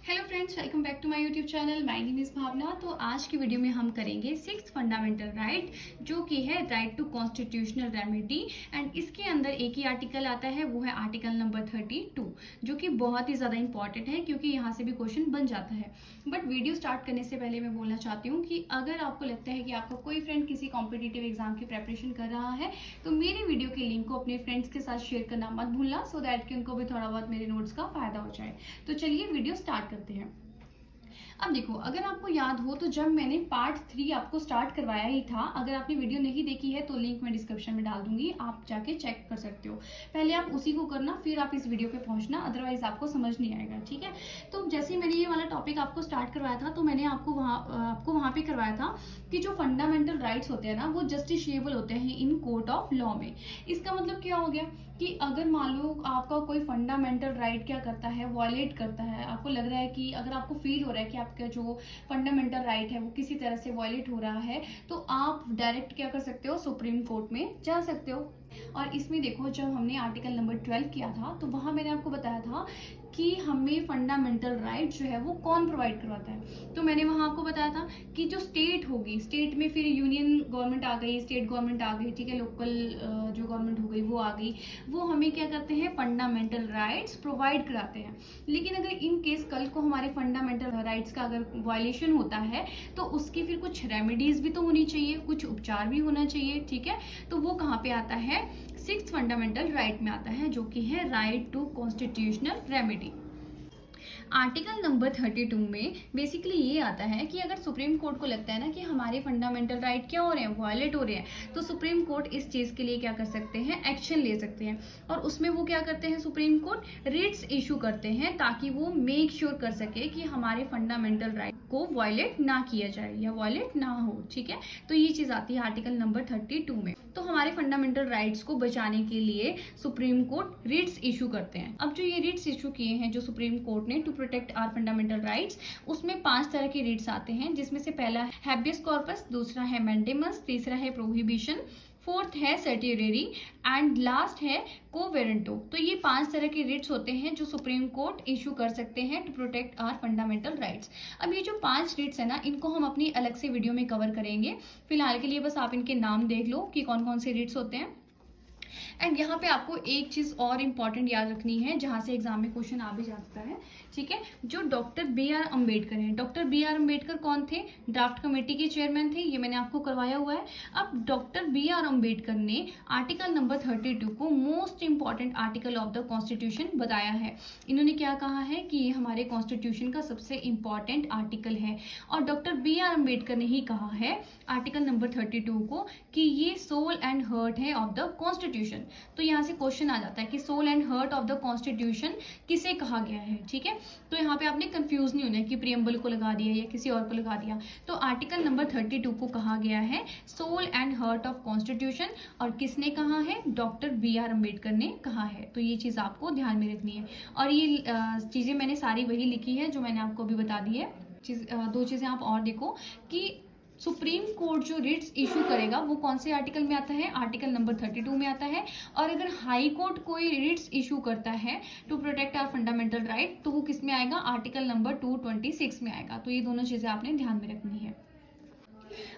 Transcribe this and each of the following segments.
Hello friends, welcome back to my YouTube channel. My name is Bhavna. तो आज की video में हम करेंगे सिक्स्थ फंडामेंटल राइट, जो कि है right to constitutional remedy. And इसके अंदर एक ही आर्टिकल आता है, वो है आर्टिकल नंबर 32, जो कि बहुत ही ज़्यादा इंपॉर्टेंट है क्योंकि यहाँ से भी क्वेश्चन बन जाता है। बट वीडियो स्टार्ट करने से पहले मैं बोलना चाहती हूँ कि अगर आपको लगता है कि आपका कोई फ्रेंड किसी कॉम्पिटिटिव एग्जाम की प्रेपरेशन कर रहा है तो मेरी वीडियो की लिंक को अपने फ्रेंड्स के साथ शेयर करना मत भूलना, सो दैट कि उनको भी थोड़ा बहुत मेरे नोट्स का फायदा हो जाए। तो चलिए वीडियो स्टार्ट करते हैं। अब देखो, अगर आपको याद हो तो जब मैंने पार्ट 3 आपको स्टार्ट करवाया ही था, अगर आपने वीडियो नहीं देखी है तो लिंक मैं डिस्क्रिप्शन में डाल दूंगी, आप जाके चेक कर सकते हो। पहले आप उसी को करना, फिर आप इस वीडियो पे पहुंचना, अदरवाइज आपको समझ नहीं आएगा। ठीक है, तो जैसे ही मैंने ये वाला टॉपिक आपको स्टार्ट करवाया था तो मैंने आपको वहाँ पे करवाया था कि जो फंडामेंटल राइट्स होते हैं ना, वो जस्टिशिएबल होते हैं इन कोर्ट ऑफ लॉ में। इसका मतलब क्या हो गया कि अगर मान लो आपका कोई फंडामेंटल राइट क्या करता है, वॉयलेट करता है, आपको लग रहा है कि अगर आपको फील हो रहा है कि आपका जो फंडामेंटल राइट है वो किसी तरह से वॉयलेट हो रहा है, तो आप डायरेक्ट क्या कर सकते हो, सुप्रीम कोर्ट में जा सकते हो। और इसमें देखो, जब हमने आर्टिकल नंबर 12 किया था तो वहां मैंने आपको बताया था कि हमें फंडामेंटल राइट जो है वो कौन प्रोवाइड करवाता है। तो मैंने वहां आपको बताया था कि जो स्टेट होगी, स्टेट में फिर यूनियन गवर्नमेंट आ गई, स्टेट गवर्नमेंट आ गई, ठीक है, लोकल जो गवर्नमेंट हो गई वो आ गई, वो हमें क्या करते हैं, फंडामेंटल राइट्स प्रोवाइड कराते हैं। लेकिन अगर इन केस कल को हमारे फंडामेंटल राइट्स का अगर वायलेशन होता है तो उसकी फिर कुछ रेमेडीज भी तो होनी चाहिए, कुछ उपचार भी होना चाहिए। ठीक है, तो वो कहाँ पे आता है, सिक्स्थ फंडामेंटल राइट में आता है, जो कि है right to constitutional remedy. Article number 32 में बेसिकली ये आता है कि अगर सुप्रीम कोर्ट को लगता है ना कि हमारे फंडामेंटल राइट क्या हो रहे हैं, वायलेट हो रहे हैं, तो सुप्रीम कोर्ट इस चीज के लिए क्या कर सकते हैं, एक्शन ले सकते हैं। और उसमें वो क्या करते हैं, सुप्रीम कोर्ट रिट्स इशू करते हैं ताकि वो मेक श्योर कर सके कि हमारे फंडामेंटल राइट को वायलेट ना किया जाए या वायलेट ना हो। ठीक है, तो ये चीज आती है आर्टिकल नंबर 32 में। तो हमारे फंडामेंटल राइट्स को बचाने के लिए सुप्रीम कोर्ट रिट्स इशू करते हैं। अब जो ये रिट्स इशू किए हैं जो सुप्रीम कोर्ट ने to protect our fundamental rights, उसमें 5 तरह के रिट्स आते हैं, जिसमें से पहला है हैबियस कॉर्पस, दूसरा है मैंडेमस, तीसरा है प्रोहिबिशन, फोर्थ है सर्टियरी एंड लास्ट है कोवेरेंटो। तो ये 5 तरह के रिट्स होते हैं जो सुप्रीम कोर्ट इशू कर सकते हैं to protect our fundamental rights. अब ये जो 5 रिट्स है ना, इनको हम अपनी अलग से वीडियो में कवर करेंगे। फिलहाल के लिए बस आप इनके नाम देख लो कि कौन कौन से रिट्स होते हैं। एंड यहाँ पे आपको एक चीज और इम्पॉर्टेंट याद रखनी है, जहां से एग्जाम में क्वेश्चन आ भी जा सकता है। ठीक है, जो डॉक्टर बी आर अम्बेडकर हैं, डॉक्टर बी आर अम्बेडकर कौन थे, ड्राफ्ट कमेटी के चेयरमैन थे, ये मैंने आपको करवाया हुआ है। अब डॉक्टर बी आर अम्बेडकर ने आर्टिकल नंबर 32 को most important article of the constitution बताया है। इन्होंने क्या कहा है कि ये हमारे कॉन्स्टिट्यूशन का सबसे इंपॉर्टेंट आर्टिकल है, और डॉक्टर बी आर अम्बेडकर ने ही कहा है आर्टिकल नंबर 32 को कि ये सोल एंड हर्ट है ऑफ द कॉन्स्टिट्यूशन। तो यहाँ से क्वेश्चन आ जाता है कि soul and heart of the constitution किसे कहा गया है। ठीक है, तो यहाँ पे आपने कंफ्यूज नहीं होना है कि प्रियम्बल को लगा दिया या किसी और को लगा दिया। तो आर्टिकल नंबर 32 को कहा गया है soul and heart of constitution, और किसने कहा है, डॉक्टर बी आर अम्बेडकर ने कहा है। तो ये चीज आपको ध्यान में रखनी है, और ये चीजें मैंने सारी वही लिखी है जो मैंने आपको अभी बता दी है। दो चीजें आप और देखो कि सुप्रीम कोर्ट जो रिट्स इशू करेगा वो कौन से आर्टिकल में आता है, आर्टिकल नंबर 32 में आता है। और अगर हाई कोर्ट कोई रिट्स इशू करता है to protect our fundamental right, तो वो किस में आएगा, आर्टिकल नंबर 226 में आएगा। तो ये दोनों चीजें आपने ध्यान में रखनी है।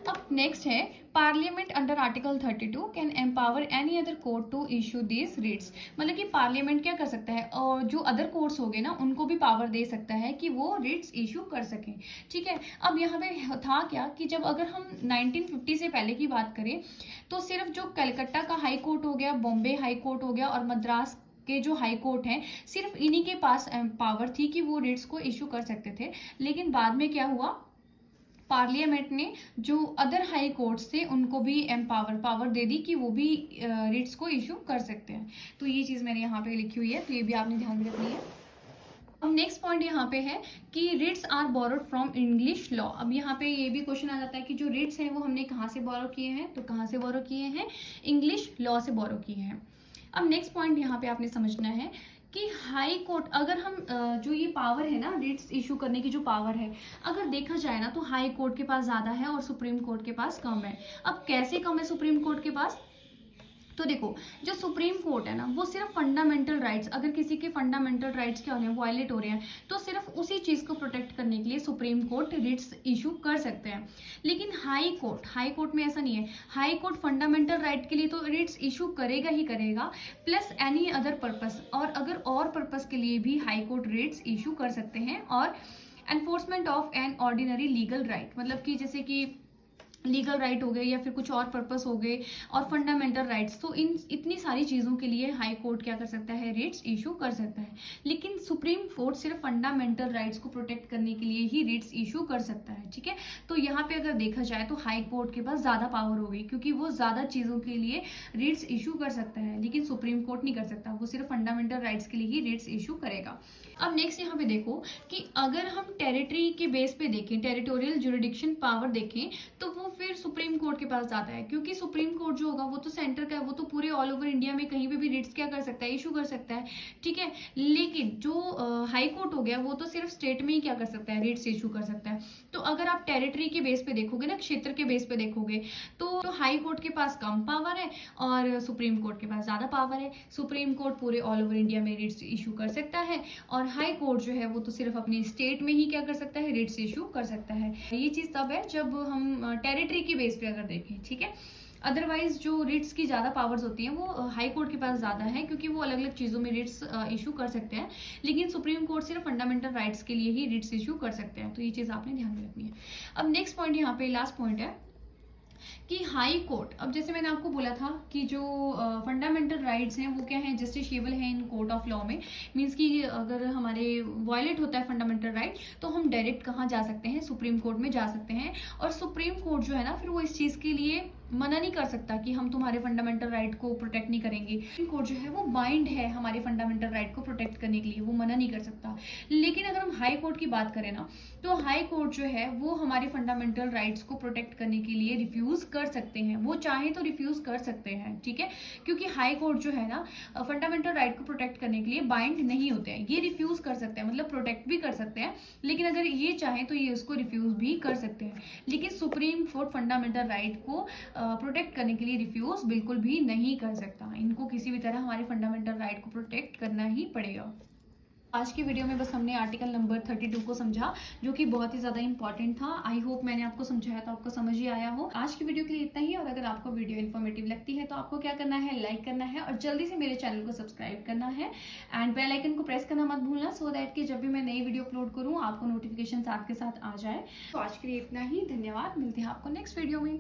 अब नेक्स्ट है parliament under article 32 can empower any other court to issue this writs. मतलब कि पार्लियामेंट क्या कर सकता है, और जो अदर कोर्ट्स हो गए ना उनको भी पावर दे सकता है कि वो रिट्स इशू कर सकें। ठीक है, अब यहाँ पे था क्या कि जब अगर हम 1950 से पहले की बात करें तो सिर्फ जो कलकत्ता का हाई कोर्ट हो गया, बॉम्बे हाई कोर्ट हो गया, और मद्रास के जो हाई कोर्ट हैं, सिर्फ इन्हीं के पास पावर थी कि वो रिट्स को इशू कर सकते थे। लेकिन बाद में क्या हुआ, पार्लियामेंट ने जो अदर हाई कोर्ट्स थे उनको भी पावर दे दी कि वो भी रिट्स को इशू कर सकते हैं। तो ये चीज मैंने यहाँ पे लिखी हुई है, तो ये भी आपने ध्यान में रखनी है। अब नेक्स्ट पॉइंट यहाँ पे है कि writs are borrowed from English law. अब यहाँ पे ये भी क्वेश्चन आ जाता है कि जो रिट्स हैं वो हमने कहाँ से बोरो किए हैं, तो कहाँ से बोरो किए हैं, इंग्लिश लॉ से बोरो किए हैं। अब नेक्स्ट पॉइंट यहाँ पे आपने समझना है कि हाई कोर्ट, अगर हम जो ये पावर है ना रिट्स इशू करने की जो पावर है, अगर देखा जाए ना तो हाई कोर्ट के पास ज्यादा है और सुप्रीम कोर्ट के पास कम है। अब कैसे कम है सुप्रीम कोर्ट के पास, तो देखो, जो सुप्रीम कोर्ट है ना, वो सिर्फ फंडामेंटल राइट्स, अगर किसी के फंडामेंटल राइट्स क्या हो रहे हैं, वायलेट हो रहे हैं, तो सिर्फ उसी चीज़ को प्रोटेक्ट करने के लिए सुप्रीम कोर्ट रिट्स इशू कर सकते हैं। लेकिन हाई कोर्ट में ऐसा नहीं है। हाई कोर्ट फंडामेंटल राइट के लिए तो रिट्स इशू करेगा ही करेगा, प्लस एनी अदर पर्पस, और अगर और पर्पस के लिए भी हाई कोर्ट रिट्स इशू कर सकते हैं। और enforcement of an ordinary legal right, मतलब कि जैसे कि लीगल राइट हो गए या फिर कुछ और पर्पस हो गए, और फंडामेंटल राइट्स, तो इन इतनी सारी चीज़ों के लिए हाई कोर्ट क्या कर सकता है, रिट्स इशू कर सकता है। लेकिन सुप्रीम कोर्ट सिर्फ फंडामेंटल राइट्स को प्रोटेक्ट करने के लिए ही रिट्स इशू कर सकता है, ठीक है। तो यहाँ पे अगर देखा जाए तो हाई कोर्ट के पास ज़्यादा पावर हो गई, क्योंकि वो ज़्यादा चीज़ों के लिए रिट्स इशू कर सकता है, लेकिन सुप्रीम कोर्ट नहीं कर सकता, वो सिर्फ फंडामेंटल राइट्स के लिए ही रिट्स इशू करेगा। अब नेक्स्ट यहाँ पे देखो कि अगर हम टेरिटरी के बेस पे देखें, टेरिटोरियल जुरिडिक्शन पावर देखें, तो वो फिर सुप्रीम कोर्ट के पास जाता है, क्योंकि सुप्रीम कोर्ट जो होगा वो तो सेंटर का है, वो तो पूरे ऑल ओवर इंडिया में कहीं पे भी रिट्स क्या कर सकता है, इशू कर सकता है, ठीक है। लेकिन जो हाई कोर्ट हो गया, वो तो सिर्फ स्टेट में ही क्या कर सकता है, रिट्स इशू कर सकता है। तो अगर आप टेरिटरी के बेस पे देखोगे ना, क्षेत्र के बेस पे देखोगे, तो हाई कोर्ट के पास कम पावर है और सुप्रीम कोर्ट के पास ज्यादा पावर है। सुप्रीम कोर्ट पूरे ऑल ओवर इंडिया में रिट्स इशू कर सकता है, और हाई कोर्ट जो है वो तो सिर्फ अपनी स्टेट में ही क्या कर सकता है, रिट्स इशू कर सकता है। ये चीज तब है जब हम टेरिटरी के बेस पे अगर देखें, ठीक है। अदरवाइज जो रिट्स की ज्यादा पावर्स होती हैं वो हाई कोर्ट के पास ज्यादा है, क्योंकि वो अलग अलग चीजों में रिट्स इशू कर सकते हैं। लेकिन सुप्रीम कोर्ट सिर्फ फंडामेंटल राइट्स के लिए ही रिट्स इशू कर सकते हैं, तो ये चीज आपने ध्यान में रखनी है। अब नेक्स्ट पॉइंट, यहाँ पे लास्ट पॉइंट है कि हाई कोर्ट, अब जैसे मैंने आपको बोला था कि जो फंडामेंटल राइट्स हैं वो क्या है, जस्टिशिएबल है इन कोर्ट ऑफ लॉ में। मींस कि अगर हमारे वायलेट होता है फंडामेंटल राइट, तो हम डायरेक्ट कहाँ जा सकते हैं, सुप्रीम कोर्ट में जा सकते हैं। और सुप्रीम कोर्ट जो है ना, फिर वो इस चीज के लिए मना नहीं कर सकता कि हम तुम्हारे फंडामेंटल राइट को प्रोटेक्ट नहीं करेंगे। सुप्रीम कोर्ट जो है वो बाइंड है हमारे फंडामेंटल राइट को प्रोटेक्ट करने के लिए, वो मना नहीं कर सकता। लेकिन अगर हम हाई कोर्ट की बात करें ना, तो हाई कोर्ट जो है वो हमारे फंडामेंटल राइट्स को प्रोटेक्ट करने के लिए रिफ्यूज कर सकते हैं, वो चाहे तो रिफ्यूज कर सकते हैं, ठीक है। क्योंकि हाई कोर्ट जो है ना, फंडामेंटल राइट को प्रोटेक्ट करने के लिए बाइंड नहीं होते हैं, ये रिफ्यूज कर सकते हैं, मतलब प्रोटेक्ट भी कर सकते हैं, लेकिन अगर ये चाहे तो ये उसको रिफ्यूज भी कर सकते हैं। लेकिन सुप्रीम कोर्ट फंडामेंटल राइट को प्रोटेक्ट करने के लिए रिफ्यूज बिल्कुल भी नहीं कर सकता, इनको किसी भी तरह हमारे फंडामेंटल राइट को प्रोटेक्ट करना ही पड़ेगा। आज की वीडियो में बस हमने आर्टिकल नंबर 32 को समझा, जो कि बहुत ही ज़्यादा इंपॉर्टेंट था। आई होप मैंने आपको समझाया तो आपको समझ ही आया हो। आज की वीडियो के लिए इतना ही, और अगर आपको वीडियो इन्फॉर्मेटिव लगती है तो आपको क्या करना है, लाइक करना है और जल्दी से मेरे चैनल को सब्सक्राइब करना है, एंड बेल आइकन को प्रेस करना मत भूलना, सो दैट कि जब भी मैं नई वीडियो अपलोड करूँ आपको नोटिफिकेशन आपके साथ आ जाए। तो आज के लिए इतना ही, धन्यवाद, मिलते हैं आपको नेक्स्ट वीडियो में।